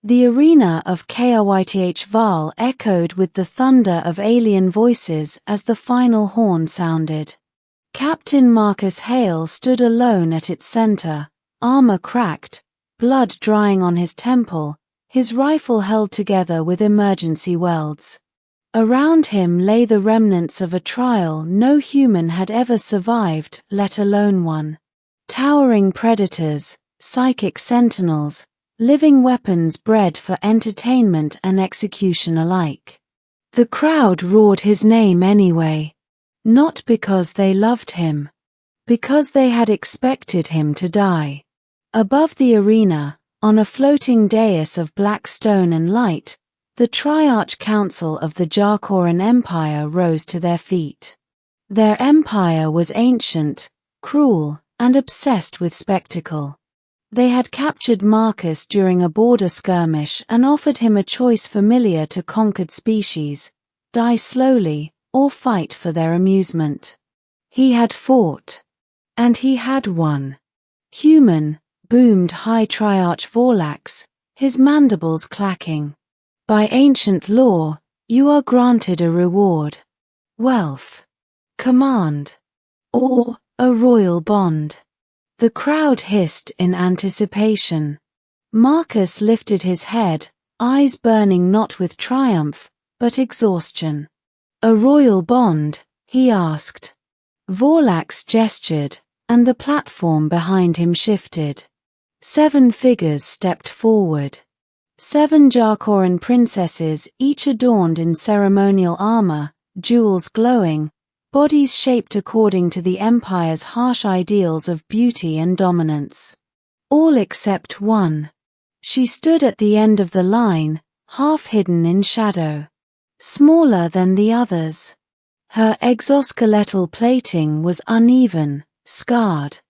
The arena of HFY echoed with the thunder of alien voices as the final horn sounded. Captain Marcus Hale stood alone at its center, armor cracked, blood drying on his temple, his rifle held together with emergency welds. Around him lay the remnants of a trial no human had ever survived, let alone one. Towering predators, psychic sentinels, living weapons bred for entertainment and execution alike. The crowd roared his name anyway. Not because they loved him. Because they had expected him to die. Above the arena, on a floating dais of black stone and light, the Triarch Council of the Jarkoran Empire rose to their feet. Their empire was ancient, cruel, and obsessed with spectacle. They had captured Marcus during a border skirmish and offered him a choice familiar to conquered species: die slowly, or fight for their amusement. He had fought. And he had won. Human, boomed High Triarch Vorlax, his mandibles clacking. By ancient law, you are granted a reward. Wealth. Command. Or a royal bond. The crowd hissed in anticipation. Marcus lifted his head, eyes burning not with triumph, but exhaustion. A royal bond, he asked. Vorlax gestured, and the platform behind him shifted. 7 figures stepped forward. 7 Jarkoran princesses, each adorned in ceremonial armor, jewels glowing, bodies shaped according to the Empire's harsh ideals of beauty and dominance. All except one. She stood at the end of the line, half hidden in shadow. Smaller than the others. Her exoskeletal plating was uneven, scarred.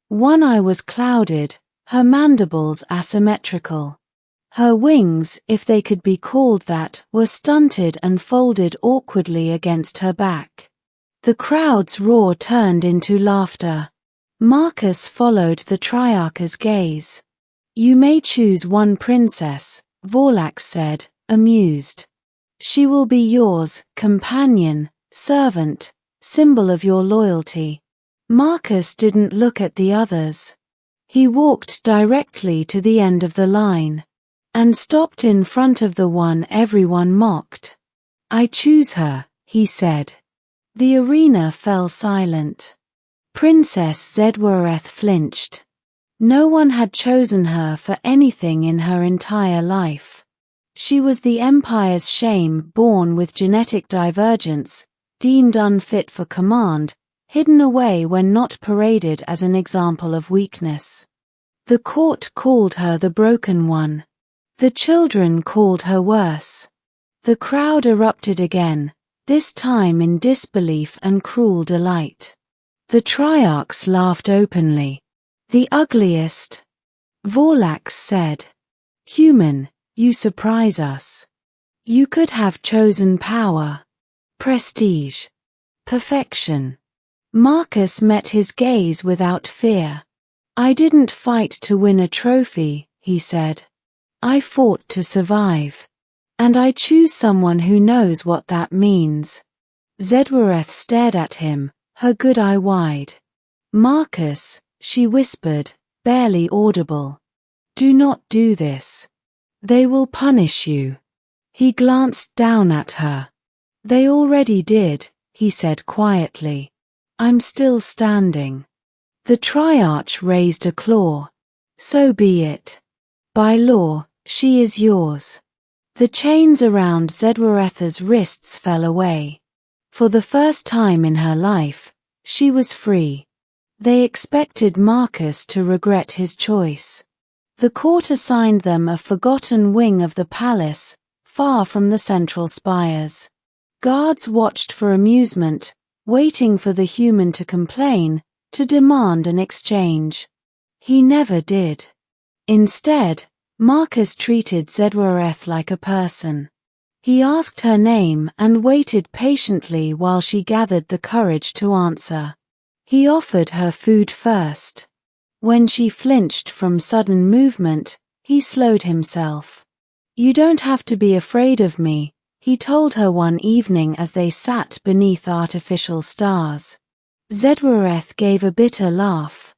One eye was clouded, her mandibles asymmetrical. Her wings, if they could be called that, were stunted and folded awkwardly against her back. The crowd's roar turned into laughter. Marcus followed the Triarch's gaze. You may choose one princess, Vorlax said, amused. She will be yours, companion, servant, symbol of your loyalty. Marcus didn't look at the others. He walked directly to the end of the line. And stopped in front of the one everyone mocked. I choose her, he said. The arena fell silent. Princess Zedwareth flinched. No one had chosen her for anything in her entire life. She was the Empire's shame, born with genetic divergence, deemed unfit for command, hidden away when not paraded as an example of weakness. The court called her the broken one. The children called her worse. The crowd erupted again, this time in disbelief and cruel delight. The Triarchs laughed openly. The ugliest. Vorlax said. Human, you surprise us. You could have chosen power, prestige, perfection. Marcus met his gaze without fear. I didn't fight to win a trophy, he said. I fought to survive. And I choose someone who knows what that means. Zedwareth stared at him, her good eye wide. Marcus, she whispered, barely audible. Do not do this. They will punish you. He glanced down at her. They already did, he said quietly. I'm still standing. The Triarch raised a claw. So be it. By law, she is yours. The chains around Zedwareth's wrists fell away. For the first time in her life, she was free. They expected Marcus to regret his choice. The court assigned them a forgotten wing of the palace, far from the central spires. Guards watched for amusement, waiting for the human to complain, to demand an exchange. He never did. Instead, Marcus treated Zedwareth like a person. He asked her name and waited patiently while she gathered the courage to answer. He offered her food first. When she flinched from sudden movement, he slowed himself. You don't have to be afraid of me, he told her one evening as they sat beneath artificial stars. Zedworeth gave a bitter laugh.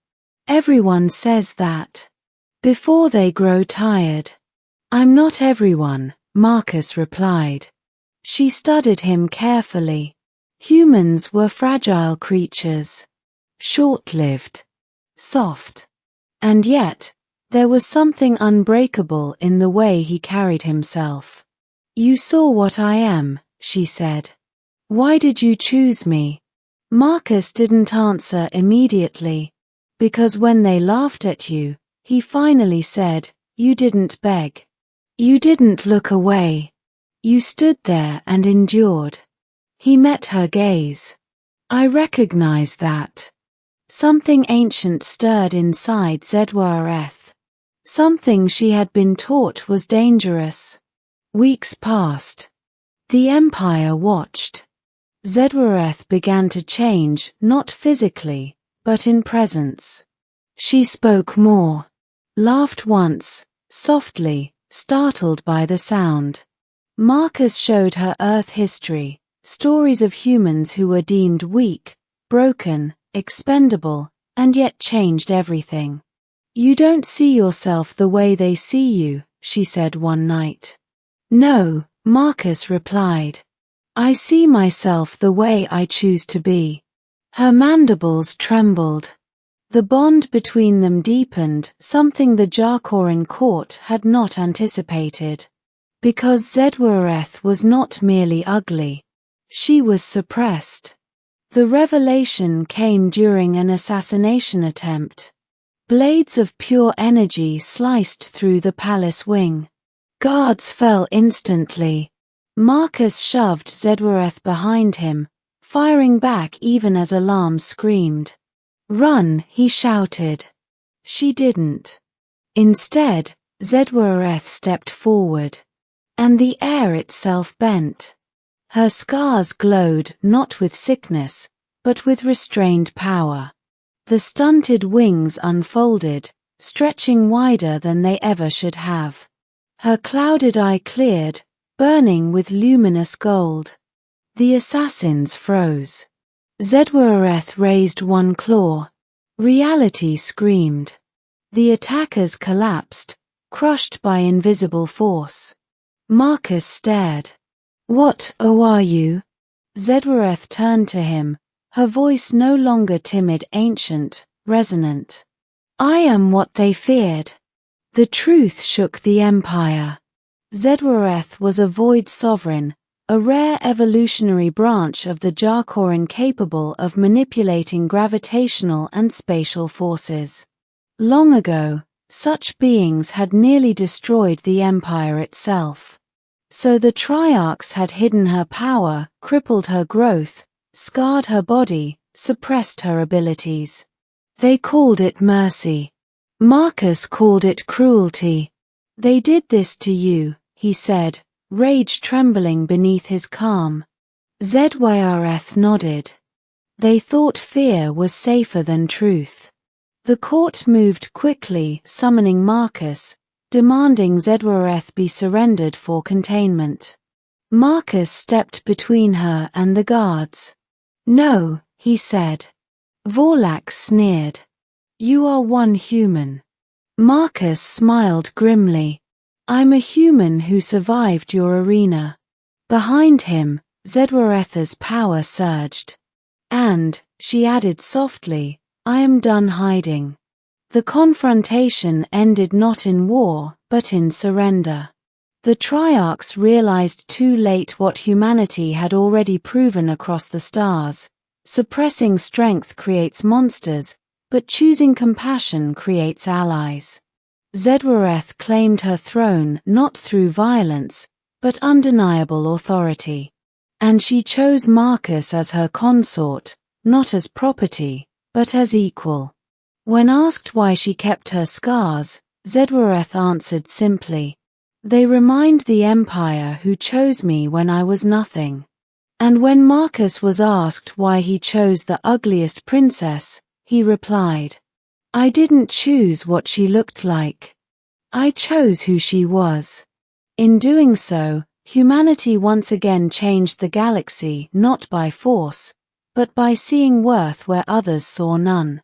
Everyone says that. Before they grow tired. I'm not everyone, Marcus replied. She studied him carefully. Humans were fragile creatures. Short-lived. Soft. And yet, there was something unbreakable in the way he carried himself. You saw what I am, she said. Why did you choose me? Marcus didn't answer immediately. Because when they laughed at you, he finally said, you didn't beg. You didn't look away. You stood there and endured. He met her gaze. I recognize that. Something ancient stirred inside Zedworeth. Something she had been taught was dangerous. Weeks passed. The Empire watched. Zedworeth began to change, not physically, but in presence. She spoke more. Laughed once, softly, startled by the sound. Marcus showed her Earth history, stories of humans who were deemed weak, broken, expendable, and yet changed everything. You don't see yourself the way they see you, she said one night. No, Marcus replied. I see myself the way I choose to be. Her mandibles trembled. The bond between them deepened, something the Jarkorin court had not anticipated. Because Zedworeth was not merely ugly. She was suppressed. The revelation came during an assassination attempt. Blades of pure energy sliced through the palace wing. Guards fell instantly. Marcus shoved Zedworeth behind him, firing back even as alarm screamed. Run, he shouted. She didn't. Instead, Zedworeth stepped forward. And the air itself bent. Her scars glowed not with sickness, but with restrained power. The stunted wings unfolded, stretching wider than they ever should have. Her clouded eye cleared, burning with luminous gold. The assassins froze. Zedworeth raised one claw. Reality screamed. The attackers collapsed, crushed by invisible force. Marcus stared. What, are you? Zedworeth turned to him, her voice no longer timid, ancient, resonant. I am what they feared. The truth shook the Empire. Zedworeth was a void sovereign, a rare evolutionary branch of the Jarkorin capable of manipulating gravitational and spatial forces. Long ago, such beings had nearly destroyed the Empire itself. So the Triarchs had hidden her power, crippled her growth, scarred her body, suppressed her abilities. They called it mercy. Marcus called it cruelty. They did this to you, he said, rage trembling beneath his calm. Zedworeth nodded. They thought fear was safer than truth. The court moved quickly, summoning Marcus, demanding Zedworeth be surrendered for containment. Marcus stepped between her and the guards. No, he said. Vorlax sneered. You are one human. Marcus smiled grimly. I'm a human who survived your arena. Behind him, Zedworeth's power surged. And, she added softly, I am done hiding. The confrontation ended not in war, but in surrender. The Triarchs realized too late what humanity had already proven across the stars. Suppressing strength creates monsters, but choosing compassion creates allies. Zedworeth claimed her throne not through violence, but undeniable authority. And she chose Marcus as her consort, not as property, but as equal. When asked why she kept her scars, Zedworeth answered simply, They remind the Empire who chose me when I was nothing. And when Marcus was asked why he chose the ugliest princess, he replied, I didn't choose what she looked like. I chose who she was. In doing so, humanity once again changed the galaxy not by force, but by seeing worth where others saw none.